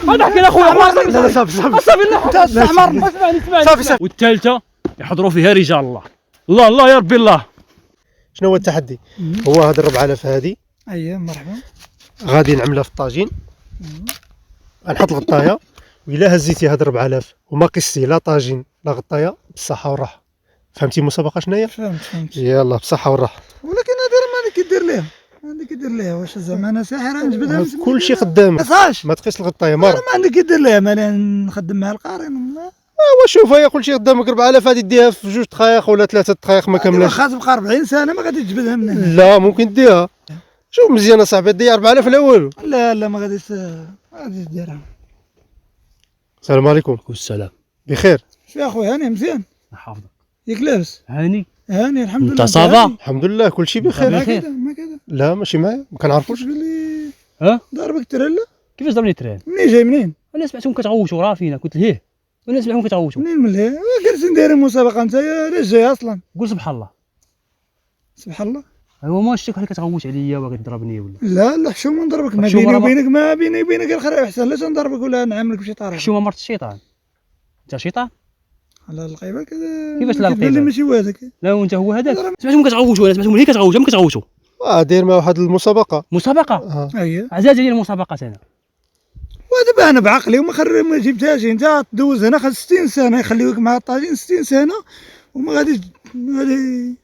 هذا حكي لاخويا. لا صافي انت استعمرني. اسمعني. والثالثه يحضروا فيها رجال الله. الله يا ربي الله. شنو هو التحدي؟ هو هذا 4000 هذه. اييه مرحبا. غادي نعملها في الطاجين. غنحط الغطايه، وإلا هزيتي هاد 4000 وما قستي لا طاجين لا غطايه، بالصحه والراحه. فهمتي المسابقه شناهي؟ فهمت. يلا بالصحه والراحه. ولكن هذا ما عندك كدير ليها. واش زعما انا ساحر نجبدها؟ كلشي قدامك. ما تقيس الغطايه انا مره. ما عندك كدير ليها، ماني نخدم مع القارين. شوف هي كلشي قدامك. 4000 غادي ديها في 2 دقائق ولا 3 دقائق ما كاملاش. واخا تبقى 40 سنه ما غادي تجبدها من هنا. لا ممكن ديها. شوف مزيان اصاحبي، دير 4000 الاول. لا ما غاديش ديرها. السلام عليكم. والسلام. بخير. شو يا خويا هاني مزيان؟ حافظك. ياك لابس؟ هاني الحمد لله. انت صافا؟ الحمد لله كلشي بخير. ما كذا. لا ماشي معايا، ما كنعرفوش. تقول لي ها؟ ضربك ترلا؟ كيفاش ضربني تران؟ منين جاي منين؟ انا سمعتكم كتغوتوا راه فينا، قلت ليه وانا سمعتكم كتغوتوا. منين من لهيه؟ جالسين دايرين مسابقه. انت علاش جاي اصلا؟ قول سبحان الله. سبحان الله. ايوا ما شفتك كتغوت عليا وباغي تضربني ولا؟ لا حشومه نضربك. ما بيني وبينك الخير احسن. لاش نضربك ولا نعاملك بشي طريقه؟ حشومه مرت الشيطان. انت شيطان؟ على القيبه كذا. كيفاش لا القيبه؟ ماشي هو هذاك. لا وانت هو هذاك. سمعتكم كتغوتوا، انا سمعتكم هي كتغوتوا، ما كتغوتوا. داير مع واحد المسابقه. مسابقه؟ اييه عزاز ديال المسابقات انا. ودابا انا بعقلي ما جبتهاش. انت تدوز هنا 60 سنه يخليوك مع الطاجين 60 سنه وما غادي.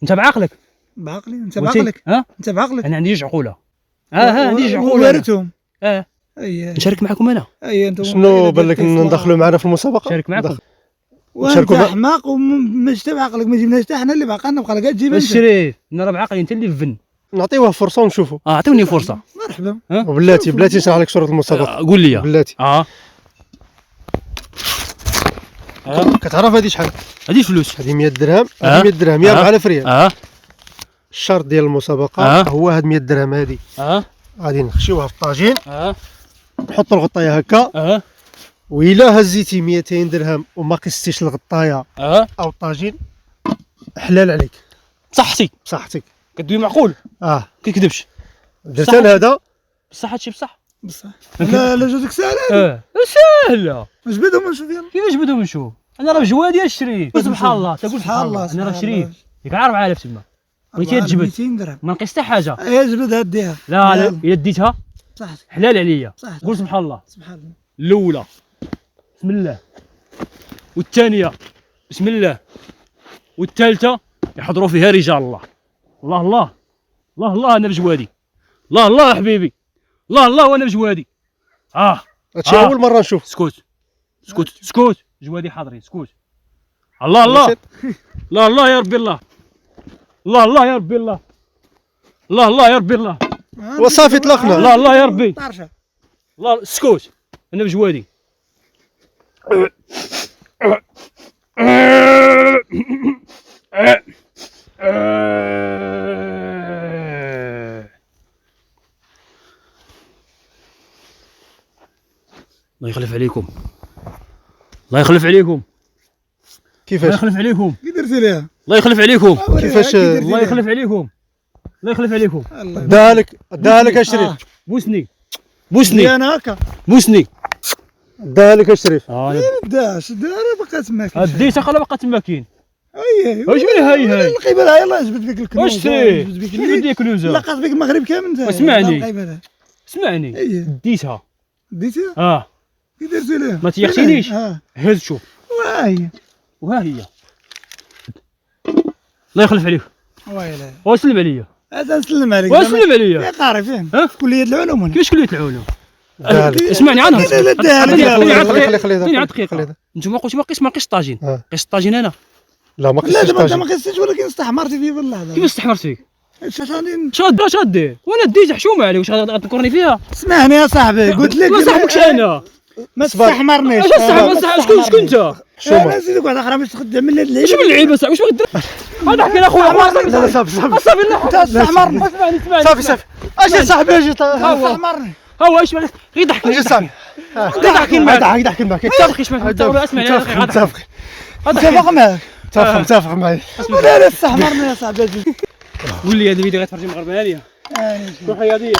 انت بعقلك؟ بعقلي. انت بعقلك. انت بعقلك. انا عندي جوج عقوله. عندي جوج عقوله. وارثهم. اييه نشارك معكم انا. انت شنو بان لك ندخلوا معنا في المسابقه؟ نشارك معكم. وانت احمق ومش تبع عقلك. ما جبناش حتى حنا اللي بعقلنا. بقى لك تجيب انت. الشريف انا راه بعقلي، انت اللي في فن. نعطيوه فرصه ونشوفوا. عطيوني فرصه. مرحبا. وبلاتي نشرح لك شروط المسابقه. قول لي بلاتي. كتعرف هذه شحال؟ هذه الفلوس. هذه 100 درهم. هذه 100 درهم. 4000 ريال. الشرط ديال المسابقه هو هاد 100 درهم هذه. غادي نخشيوها في الطاجين. نحطوا الغطايه هكا. وإلا هزيتي 200 درهم وما قستيش الغطايه او الطاجين، حلال عليك. بصحتك. كدوي معقول. كيكذبش. درت انا هذا بصح هادشي بصح. لا جوزك ساهله. ساهله. جبدهم ونشوف. يلا كيفاش بدهم نشوف؟ انا راه بجوادي الشريف. سبحان الله. تقول سبحان الله. انا راه شريف. ياك 4000 تما. بغيتي تجبد 200 درهم. ما نقيس حتى حاجه. جبدها ديها. لا الا ديتها صحتك. حلال عليا. صحتك. قول سبحان الله. سبحان الله. الاولى بسم الله، والثانيه بسم الله، والثالثه يحضروا فيها رجال الله. الله انا بجوادي. الله يا حبيبي. الله وانا بجوادي. هادشي اول مره نشوف. سكوت جوادي حاضرين. سكوت. الله يا ربي الله. الله يا ربي الله. الله يا ربي الله. وصافي طلقنا. الله يا ربي. الله سكوت انا بجوادي. الله يخلف عليكم. كيفاش؟ الله يخلف عليكم. كي درتي ليها؟ الله يخلف عليكم. كيفاش؟ الله يخلف عليكم. داها لك الشريف. بوسني انا هكا. داها لك الشريف. داش بقات تما. ديتها خلا بقات تما كاين. واش هاي القيبه. يلاه جبت بك الكنوز. واش جبت لي كنوزه. لقات بك المغرب كامل. اسمعني ديتها. كي درتي ليها؟ ما تيختينيش. هز شوف. وها هي. الله يخلف عليك. وسلم عليا. هذا نسلم عليك. وسلم عليا. يا قاري فين؟ في كلية العلوم. كيفاش كلية العلوم؟ اسمعني انا. خليها. نتوما قلتوا ما قيس الطاجين. قيس الطاجين انا. لا ما قيستش الطاجين. لا ما قيستش ولكن استحمرتي فيه بالله. كيفاش استحمرت فيك؟ اش غدير؟ وانا ديت حشومه عليك. واش غتنكرني فيها؟ اسمعني يا صاحبي قلت لك. ما صاحبكش انا. ما تستحمرنيش. شكون انت؟ انا نزيدك واحد اخرى باش تخدم من هاد اللعيبه. شنو اللعيبه واش بغيت دير؟ هذا حكي لاخويا. لا صافي انت استحمرني. صافي اجي صاحبي اجي. استحمرني. هو ايش غير ضحك. صافي ضحكين معاك. ضحكين معاك. تبقيش معاك. اسمعني متفق معايا. لا استحمرني يا صاحبي. قول لي هذا الفيديو غتفرجي مغربيه ليا. روح رياضيه.